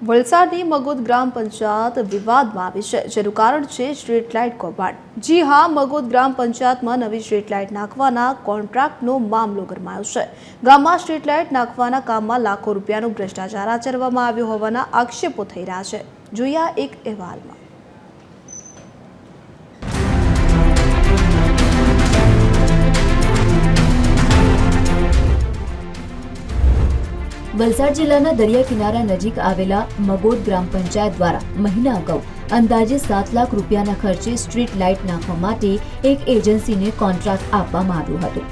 વલસાડની મગોદ ગ્રામ પંચાયત વિવાદમાં આવી છે, જેનું કારણ છે સ્ટ્રીટ લાઇટ કૌભાંડ। જી હા, મગોદ ગ્રામ પંચાયતમાં નવી સ્ટ્રીટ લાઇટ નાખવાના કોન્ટ્રાક્ટનો મામલો ગરમાયો છે। ગામમાં સ્ટ્રીટ લાઇટ નાખવાના કામમાં લાખો રૂપિયાનો ભ્રષ્ટાચાર આચરવામાં આવ્યો હોવાના આક્ષેપો થઈ રહ્યા છે। જોઈએ આ એક અહેવાલમાં। વલસાડ જિલ્લાના દરિયા કિનારા નજીક આવેલા મગોદ ગ્રામ પંચાયત દ્વારા મહિના અગાઉ અંદાજે 7 લાખ રૂપિયાના ખર્ચે સ્ટ્રીટ લાઇટ નાખવા માટે એક એજન્સીને કોન્ટ્રાક્ટ આપવામાં આવ્યો હતો,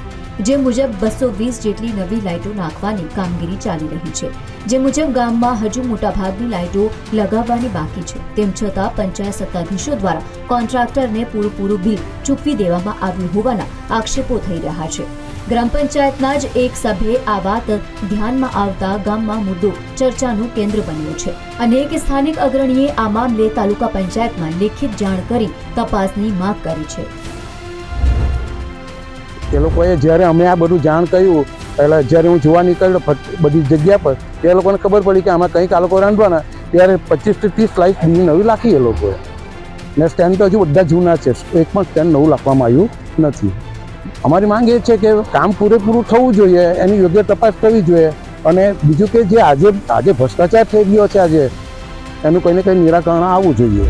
જે મુજબ 220 જેટલી નવી લાઇટો નાખવાની કામગીરી ચાલી રહી છે। જે મુજબ ગામમાં હજુ મોટાભાગની લાઇટો લગાવવાની બાકી છે। તેમ છતાં પંચાયત સત્તાધીશો દ્વારા કોન્ટ્રાક્ટરને પૂરું બિલ ચૂકવી દેવામાં આવ્યું હોવાના આક્ષેપો થઈ રહ્યા છે। ગ્રામ પંચાયતના જ એક સભ્યે આ વાત ધ્યાનમાં આવતા ગામમાં મુદ્દો ચર્ચાનું કેન્દ્ર બન્યો છે અને એક સ્થાનિક અગ્રણીએ આ મામલે તાલુકા પંચાયતમાં લેખિત જાણ કરી તપાસની માંગ કરી છે। એ લોકોએ જ્યારે અમે આ બધું જાણ કર્યું, પહેલાં જ્યારે હું જોવા નીકળ્યો બધી જગ્યા પર, તે લોકોને ખબર પડી કે આમાં કંઈક આ લોકો રાંધવાના, ત્યારે 25 થી 30 લાઇટ નવી રાખી એ લોકોએ, ને સ્ટેન્ડ તો હજુ બધા જૂના છે, એક પણ સ્ટેન્ડ નવું રાખવામાં આવ્યું નથી। અમારી માંગ એ છે કે કામ પૂરેપૂરું થવું જોઈએ, એની યોગ્ય તપાસ કરવી જોઈએ, અને બીજું કે જે આજે ભ્રષ્ટાચાર થઈ ગયો છે આજે, એનું કંઈ ને કંઈ નિરાકરણ આવવું જોઈએ।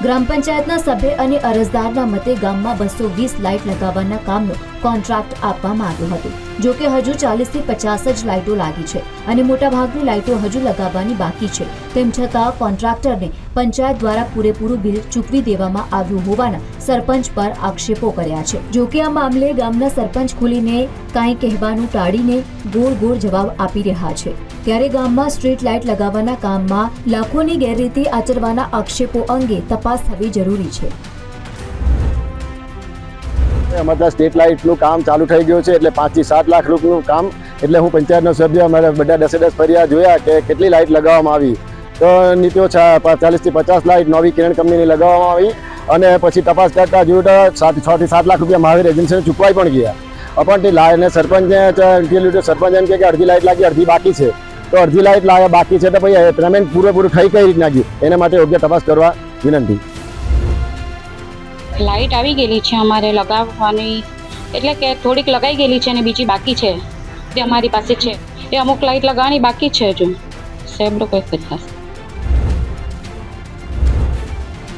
ગ્રામ પંચાયતના સભ્ય અને અરજદારના મતે ગામમાં 220 લાઇટ લગાવવાના કામનો કોન્ટ્રાક્ટ આપવામાં આવ્યો હતો। જો કે હજુ 40 થી 50 જ લાઇટો લાગી છે અને મોટાભાગની લાઇટો હજુ લગાવવાની બાકી છે। તેમ છતાં કોન્ટ્રાક્ટરને પંચાયત દ્વારા પૂરેપૂરું બિલ ચૂકવી દેવામાં આવ્યું હોવાના સરપંચ પર આક્ષેપો કર્યા છે। જો કે આ મામલે ગામના સરપંચ ખુલીને કાંઈ કહેવાનું ટાળીને ગોળ જવાબ આપી રહ્યા છે। ત્યારે ગામમાં સ્ટ્રીટ લાઇટ લગાવવાના કામમાં લાખોની ગેરરીતિ આચરવાના આક્ષેપો અંગે તપાસ થવી જરૂરી છે। અમારા સ્ટ્રીટ લાઇટનું કામ ચાલુ થઈ ગયું છે, એટલે 5 થી 7 લાખ રૂપિયાનું કામ, એટલે હું પંચાયતનો સભ્ય અમારા બધા 10 ફર્યા જોયા કે કેટલી લાઇટ લગાવવામાં આવી, તો નીતિઓ 40 થી 50 લાઇટ નવી કિરણ કંપનીની લગાવવામાં આવી, અને પછી તપાસ કરતા જોયું તો 6 થી 7 લાખ રૂપિયા મહાવીર એજન્સીને ચૂકવાઈ પણ ગયા। પણ લાઈને સરપંચને સરપંચ એમ કે અડધી લાઇટ લાગી, અડધી બાકી છે, તો અડધી લાઇટ બાકી છે તો ભાઈ પેમેન્ટ પૂરેપૂરું થઈ કઈ રીતના ગયું, એના માટે યોગ્ય તપાસ કરવા વિનંતી। લાઇટ આવી ગયેલી છે અમારે લગાવવાની, એટલે કે થોડીક લગાઈ ગયેલી છે અને બીજી બાકી છે, તે અમારી પાસે છે। એ અમુક લાઇટ લગાવવાની બાકી છે હજુ, સાહેબ લોકો કરતા।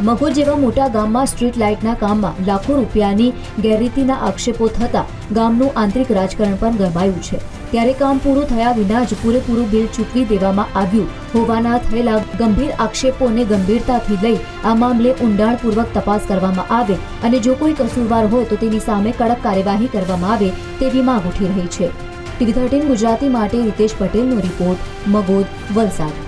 મગોદ જેવા મોટા ગામમાં સ્ટ્રીટ લાઇટના કામમાં લાખો રૂપિયાની ગેરરીતિના આક્ષેપો થતા ગામનું આંતરિક રાજકારણ પણ ગરમાયું છે। ત્યારે કામ પૂરું થયા વિના જ પૂરેપૂરું બિલ ચૂકવી દેવામાં આવ્યું હોવાના થયેલા ગંભીર આક્ષેપોને ગંભીરતાથી લઈ આ મામલે ઊંડાણપૂર્વક તપાસ કરવામાં આવે અને જો કોઈ કસૂરવાર હોય તો તેની સામે કડક કાર્યવાહી કરવામાં આવે તેવી માંગ ઉઠી રહી છે। TV13 ગુજરાતી માટે રિતેશ પટેલનો રિપોર્ટ, મગોદ, વલસાડ।